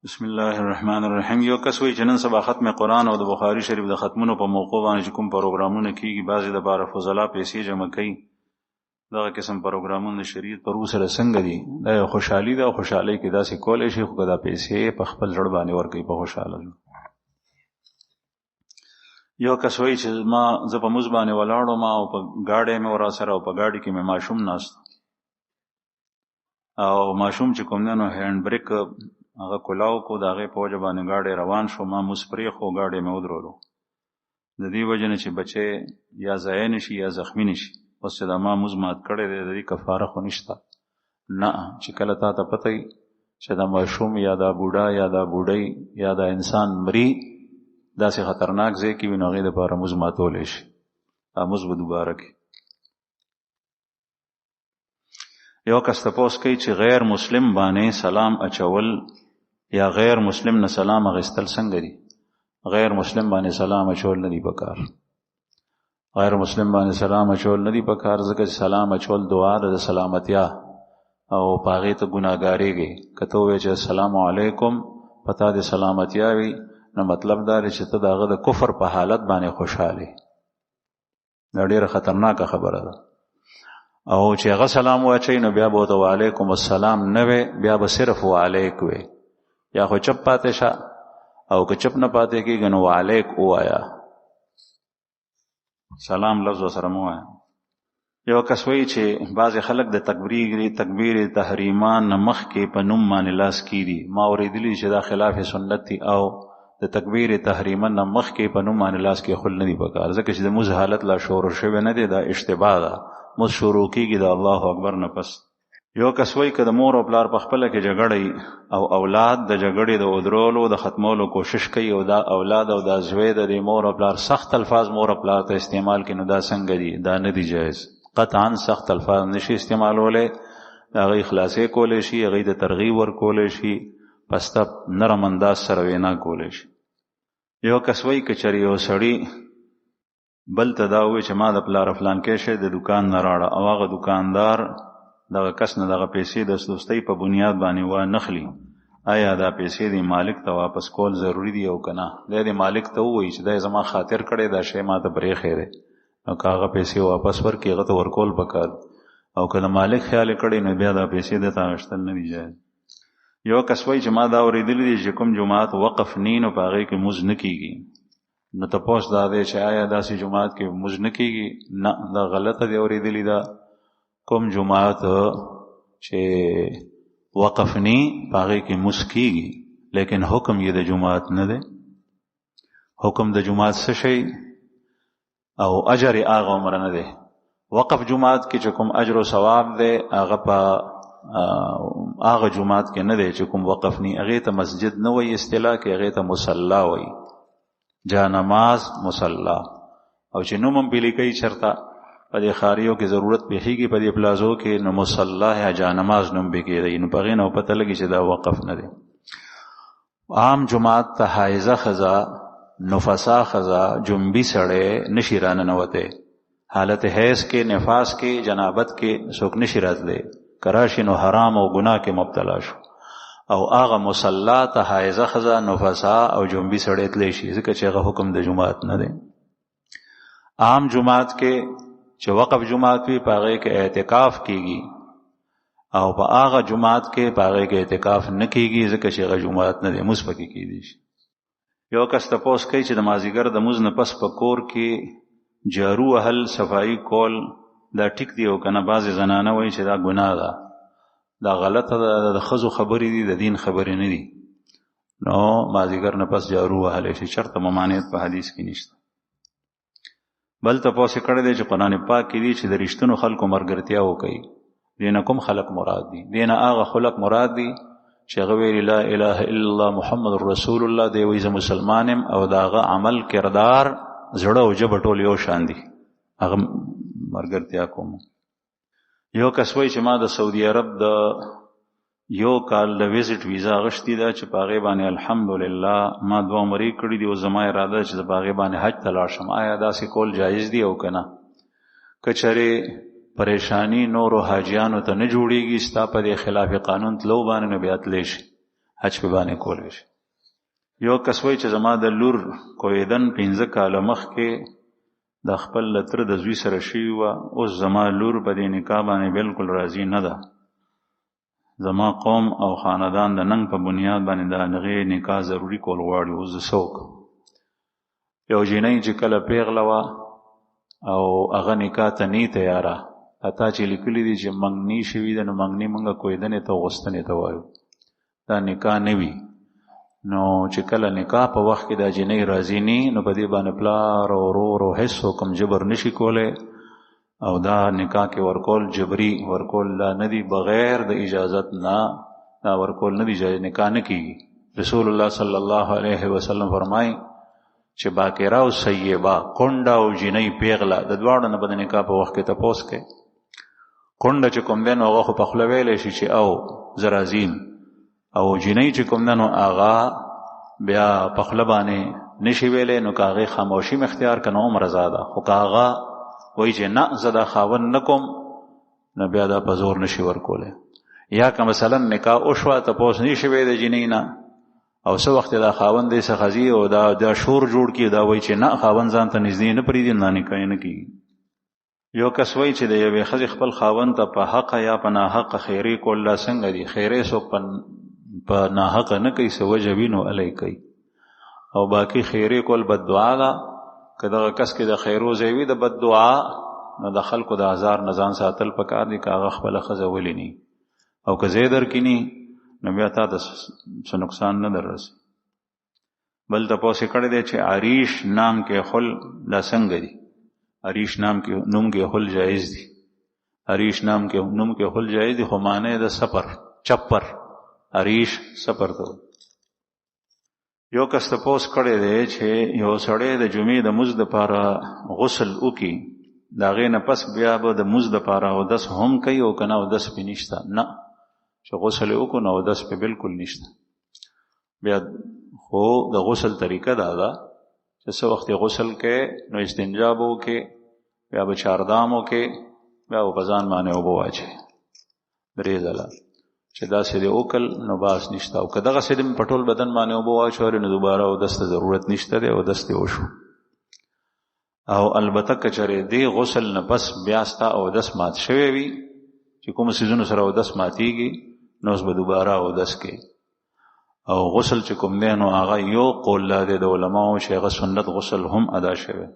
بسم الله الرحمن الرحیم. یو کس وی چې نن سبا ختم قرآن او د بخاری شریف د ختمونو په موقع باندې کوم پروګرامونه کیږي، بعضې د پاره فضلا پیسې جمع کوي. دغه قسم پروګرامونه د شریعت پر سره څنګه دي؟ دا یو خوشحالي ده او خوشحالۍ کې داسې کولی شي، خو که دا پیسې په خپل زړه باندې ورکوي په خوشحاله زړه. یو کس وی چې زه په مونځ باندې ولاړم او په ګاډی مې وراسره او په ګاډي کې مې ماشوم ناست او ماشوم چې کوم دی نو هینډ بریک هغه کلاو کو د هغې په وجه باندې ګاډی روان شو، ما مونځ پرېښو، ګاډی مې ودرولو. د دې وجه نه چې بچی یا ضایع نه شي یا زخمي نه شي، اوس چې دا ما مونځ مات کړی دی د دې کفاره خو نشته. نه، چې کله تا ته پته وي چې دا ماشوم یا دا بوډا یا دا بوډۍ یا دا انسان مري داسې خطرناک ځای کې وي، نو هغې دپاره مونځ ماتولی شي، دا مونځ به دوباره کړي. یو کس تپوس کوي چې غیر مسلم باندې سلام اچول یا غیر مسلم نه سلام اخیستل څنګه دي؟ غیر مسلم باندې سلام اچول نه دي پکار. غیر مسلم باندې سلام اچول نه دي پکار، ځکه چې سلام اچول دعا ده د سلامتیا او په هغې ته ګناهګارېږي. که ته ووایې چې السلام علیکم په تا د سلامتیا وي، نو مطلب دا دی چې ته د هغه د کفر په حالت باندې خوشحالې. دا ډېره خطرناکه خبره ده. او چې هغه سلام واچوي نو بیا به ورته وعلیکم السلام نه وی، بیا به صرف وعلیک وی، یا خو چپ پاتې شه، او که چپ نه پاتې کېږي نو وعلیک ووایه، سلام لفظ ورسره مه وایه. یو کس وایي چې بعضې خلک د تکبیر تحریما نه مخکې په نوم باندې لاس کیږي. ما اورېدلي چې دا خلاف سنت دي، او د تکبیر تحریما نه مخکې په نوم باندې لاس کېښول نه دي پکار، ځکه چې د مونځ حالت لا شروع شوی نه دی، دا اشتباه ده. مونځ شروع کېږي د الله اکبر نه پس. یو کس وایي که د مور او پلار په خپله کې جګړه او اولاد د جګړې د ودرولو د ختمولو کوشش کوي، او دا اولاد او دا زوی د دې مور او پلار سخت الفاظ مور او پلار ته استعمال کړي، نو دا څنګه دي؟ دا نه دي جایز. قطعا سخت الفاظ نشي استعمالولی، د هغې خلاصې کولی شي، هغې د ترغیب ورکولی شي، پسته نرم انداز سره وینا کولی شي. یو کس وایي که چېرې یو سړي بل ته دا ووایي چې ما د پلاره فلانکی شی د دوکان نه راړه، او هغه دوکاندار دغه کس نه دغه پیسې د دوستۍ په بنیاد باندې وانخلي، آیا دا پیسې د مالک ته واپس کول ضروري دي او که نه؟ دی د مالک ته ووایي چې دا زما خاطر کړی، دا شی ما ته پرېښی دی، نو که هغه پیسې واپس ورکړي هغه ته ورکول پکار، او که د مالک خیال یې کړی نو بیا دا پیسې ده ته اخیستل نه دي جایز. یو کس وایي چې ما دا اورېدلي دي چې کوم جومات وقف نی نو په هغې کې مونځ نه کېږي. نو تپوس دا دی چې آیا داسې جومات کې مونځ نه کېږي؟ نه، دا غلطه دی اورېدلي ده. کوم جومات چې وقف نی په هغې کې مونځ کېږي، لیکن حکم یې د جومات نه دی. حکم د جومات څه شی او اجر یې هغه عمره نه دی. وقف جومات کې چې کوم اجر و ثواب دی هغه په هغه جومات کې نه دی چې کوم وقف نی. هغې ته مسجد نه وایي اصطلاح کې، هغې ته مصلا وایي، جا نماز مصلا. او چې نوم هم پې لیکئ چېرته په دې ښاریو کې ضرورت پېښېږي په دې پلازو کې، نو مصلا یا جا نماز نوم پې کېدی، نو په هغې نه پته لګي چې دا وقف نه دی. عام جومات ته حایزه ښځه، نفسا ښځه، جنبي سړی نشي راننوتی. حالت حیض کې، نفاس کې، جنابت کې څوک نشي راتلی، که راشي نو حرام او ګناه کې مبتلا شو. او هغه مصلا ته حایزه ښځه، نفسا او جنبي سړی تلی شي، ځکه چې هغه حکم د جومات نه دی. عام جومات کې چې وقف جومات وي په هغې کې اعتکاف کېږي، او په هغه جومات کې په هغې کې اعتکاف نه کېږي، ځکه چې هغه جومات نه دی، مونځ پکې کېدی شي. یو کس تپوس کوي چې د مازدیګر د مونځ نه پس په کور کې جارو وهل، صفایي کول، دا ټیک دی او که نه؟ بعضې زنانه وایي چې دا ګناه ده، دا غلطه ده، د ښځو خبرې دي، د دین خبرې نه دي. نو مازدیګر نه پس جارو وهلی شي، چېرته ممانعت په حدیث کې نشته. بل تپوس یې کړی دی چې قرآن پاک کې دي چې د رښتینو خلکو ملګرتیا وکوي. دې نه کوم خلک مراد دي؟ دې نه هغه خلک مراد دي چې هغه ویلي لا اله الا الله محمد رسول الله، دی وایي زه مسلمان یم، او د هغه عمل کردار زړه او ژبه ټول یو شان دي، هغه ملګرتیا کوم. یو کس وایي چې ما د سعودي عرب د یو کال د ویزټ ویزا اخیستې ده چې په هغې باندې الحمدلله ما 2 عمرې کړي دي، او زما اراده ده چې زه په هغې باندې حج ته لاړ شم. آیا داسې کول جایز دي او که نه؟ که چېرې پریشانی نورو حاجیانو ته نه جوړېږي، ستا په دې خلاف قانون تلو باندې نو بیا تلی شي. حج په باندې کولی شي. یو کس وایي چې زما د لور کویدن 15 کاله مخکې د خپل تره د زوی سره شوي وه، اوس زما لور په دې نکاح باندې بالکل راضي نه ده. زما قوم او خاندان د ننګ په بنیاد باندې د هغې نکاح ضروري کول غواړي. اوس زه څه وکړم؟ یو جینۍ چې کله پیغله وه او هغه نکاح ته نه تیاره، اتا چې لیکلي دي چې منګني شوي ده، نو منګني موږ کویدنې ته غوښتنې ته وایو، دا نکاح نه وي. نو چې کله نکاح په وخت کې دا جنۍ راضي ني، نو په دې باندې پلار او ورور او هیڅ حکم جبر نشي کولی، او دا نکاح کې ورکول جبري ورکول لا نه دي، بغیر د اجازت نه دا ورکول نه دي، نکاح نه کیږي. رسول الله صلی الله علیه وسلم فرمایي چې باکره او سیبه، کونډه او جنۍ پیغله، د دواړو نه به د نکاح په وخت کې تپوس کوي. کونډه چې کوم دی نو هغه خو په خوله ویلی شي چې او زه راضي یم، او جنۍ چې کوم دی نو هغه بیا په خوله باندې نشي ویلی، نو که هغې خاموشي م اختیار که نو هم رضا ده. خو که هغه وایي چې نه زه دا خاوند نه کوم، نو بیا دا په زور نشي ورکولی. یا که مثلا نکاح وشوه تپوس نه شوی د جنۍ نه، او څه وخت دا خاوند دې څخه ځي او دا شور جوړ کړي، دا وایي چې نه خاوند ځان ته نږدې نه پرېږدي، نه نکاح نه کېږي. یو کس وایي چې د یوې ښځې خپل خاوند ته په حقه یا په ناحقه خیرې کول دا څنګه دي؟ خیرې څوک په ناحقه نه کوي، څه وجه وي نو هلی کوي، او باقي خیرې کول بد دعا ده. که دغه کس کې د خیرو ځای وي د بد دعا، نو د خلکو د ازار نه ځان ساتل پکار دي، که هغه خپله ښځه ولیني، او که ځای درکیني نو بیا تا ته څه نقصان نه در رسي. بل تپوس یې کړی دی چې عریش نام کې خل دا څنګه دي؟ عریش نوم کې خل جایز دي، عریش نوم کې خل جایز دي، خو معنی د سفر چپر، عریش سفر ته. یو کس تپوس کړی دی چې یو سړی د جمعې د مزد لپاره غسل وکړي، د هغې نه پس بیا به د مزد لپاره اودس هم کوي او که نه اودس پې نشته؟ نه، چې غسل یې وکړو نو اودس پې بالکل نشته. بیا خو د غسل طریقه دا ده چې څه وخت غسل کې نو استنجا به وکړي، بیا به چاردام وکړي، بیا به په ځان باندې اوبه واچوي 3 ځله، چې داسې دې وکړل نو باس نشته. او که دغسې دې په ټول بدن باندې اوبه واچولې نو دوباره اودس ته ضرورت نشته دی، اودس دې وشو. او البته که چېرې دې غسل نه پس بیا ستا اودس مات شوی وي، چې کومو څیزونو سره اودس ماتېږي، نو اوس به دوباره اودس کوي. او غسل چې کوم دی نو هغه یو قول لا دی د علماو چې هغه سنت غسل هم ادا شوی.